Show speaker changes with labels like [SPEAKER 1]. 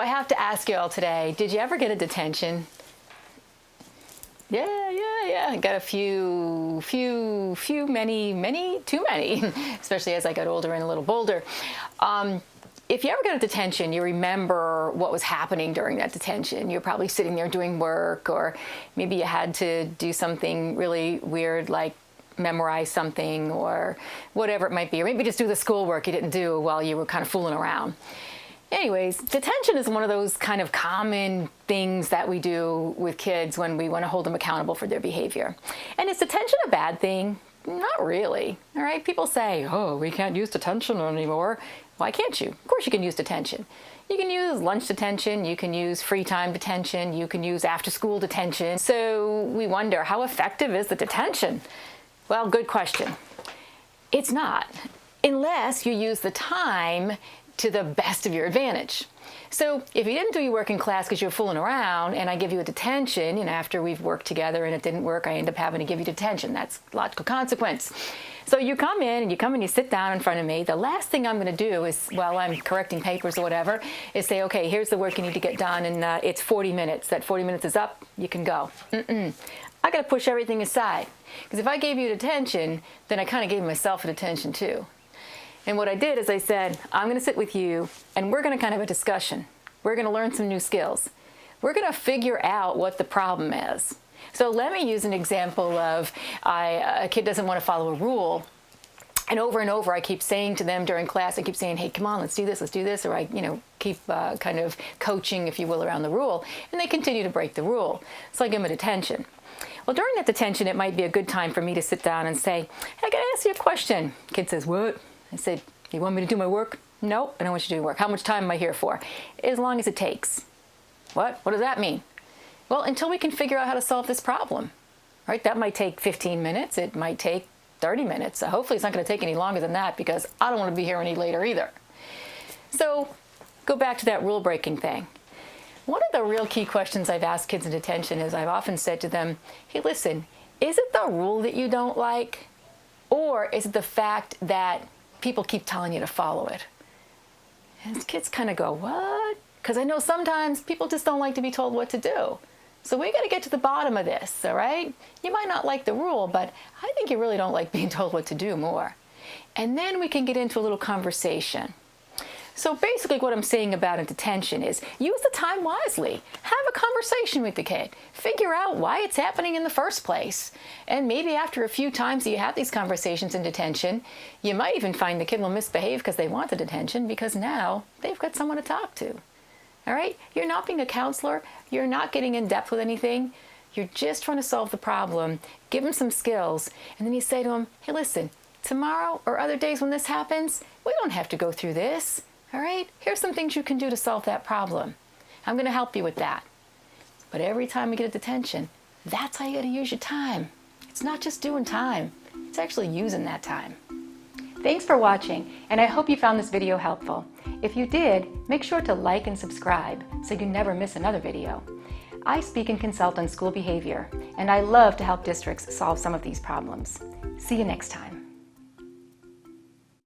[SPEAKER 1] I have to ask you all today, did you ever get a detention? Yeah. I got a few, many, too many, especially as I got older and a little bolder. If you ever got a detention, you remember what was happening during that detention. You're probably sitting there doing work, or maybe you had to do something really weird like memorize something or whatever it might be, or maybe just do the schoolwork you didn't do while you were kind of fooling around. Anyways, detention is one of those kind of common things that we do with kids when we want to hold them accountable for their behavior. And is detention a bad thing? Not really. All right, people say, oh, we can't use detention anymore. Why can't you? Of course you can use detention. You can use lunch detention, you can use free time detention, you can use after school detention. So we wonder, how effective is the detention? Well, good question. It's not, unless you use the time to the best of your advantage. So if you didn't do your work in class because you're fooling around and I give you a detention, after we've worked together and it didn't work, I end up having to give you detention. That's logical consequence. So you come in and you sit down in front of me. The last thing I'm going to do is, while I'm correcting papers or whatever, is say, okay, here's the work you need to get done, and it's 40 minutes. That 40 minutes is up, you can go. I got to push everything aside. Because if I gave you detention, then I kind of gave myself a detention too. And what I did is I said, I'm going to sit with you and we're going to kind of have a discussion. We're going to learn some new skills. We're going to figure out what the problem is. So let me use an example of a kid doesn't want to follow a rule. And over I keep saying to them during class, I keep saying, hey, come on, let's do this. Or I, keep kind of coaching, if you will, around the rule. And they continue to break the rule. So I give them a detention. Well, during that detention, it might be a good time for me to sit down and say, hey, I got to ask you a question. Kid says, what? I said, you want me to do my work? No, I don't want you to do your work. How much time am I here for? As long as it takes. What? What does that mean? Well, until we can figure out how to solve this problem, right? That might take 15 minutes. It might take 30 minutes. So hopefully it's not going to take any longer than that, because I don't want to be here any later either. So go back to that rule breaking thing. One of the real key questions I've asked kids in detention is I've often said to them, hey, listen, is it the rule that you don't like? Or is it the fact that people keep telling you to follow it? And kids kind of go, what? Because I know sometimes people just don't like to be told what to do. So we got to get to the bottom of this, all right? You might not like the rule, but I think you really don't like being told what to do more. And then we can get into a little conversation. So basically what I'm saying about in detention is use the time wisely. Have a conversation with the kid. Figure out why it's happening in the first place. And maybe after a few times that you have these conversations in detention, you might even find the kid will misbehave because they want the detention, because now they've got someone to talk to. All right? You're not being a counselor. You're not getting in depth with anything. You're just trying to solve the problem, give them some skills, and then you say to them, hey, listen, tomorrow or other days when this happens, we don't have to go through this. All right, here's some things you can do to solve that problem. I'm going to help you with that. But every time we get a detention, that's how you got to use your time. It's not just doing time. It's actually using that time. Thanks for watching, and I hope you found this video helpful. If you did, make sure to like and subscribe so you never miss another video. I speak and consult on school behavior, and I love to help districts solve some of these problems. See you next time.